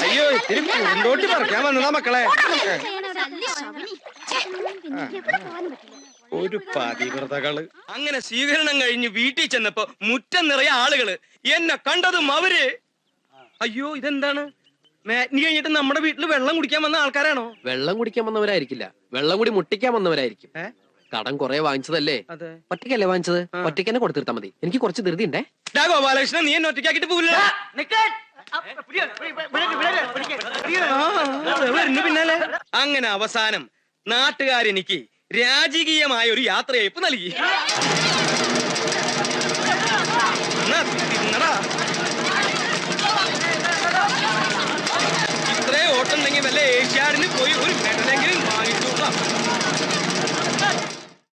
അയ്യോ ഇത്തിരി പൂന്തോട്ടി പറിക്കാൻ വന്നതാ മക്കളെ. ഒരു പതിവ്രതകള്. അങ്ങനെ സ്വീകരണം കഴിഞ്ഞ് വീട്ടിൽ ചെന്നപ്പോ മുറ്റം നിറയെ ആളുകള്. എന്നെ കണ്ടതും അവര് അയ്യോ ഇതെന്താണ്? മാറ്റിനി കഴിഞ്ഞിട്ട് നമ്മുടെ വീട്ടിൽ വെള്ളം കുടിക്കാൻ വന്ന ആൾക്കാരാണോ? വെള്ളം കുടിക്കാൻ വന്നവരായിരിക്കില്ല, വെള്ളം കൂടി മുട്ടിക്കാൻ വന്നവരായിരിക്കും. കടം കുറെ വാങ്ങിച്ചതല്ലേ? ഒറ്റയ്ക്കല്ലേ വാങ്ങിച്ചത്? ഒറ്റയ്ക്ക് തന്നെ കൊടുത്തിരുത്താ മതി. എനിക്ക് കുറച്ച് ധൃതി ഉണ്ടേ. ഗോപാലകൃഷ്ണൻ, നീ എന്നെ ഒറ്റയ്ക്കാക്കിട്ട് പോവില്ല. പിന്നാലെ അങ്ങനെ അവസാനം നാട്ടുകാരെനിക്ക് രാജകീയമായ ഒരു യാത്രയയപ്പ് നൽകി.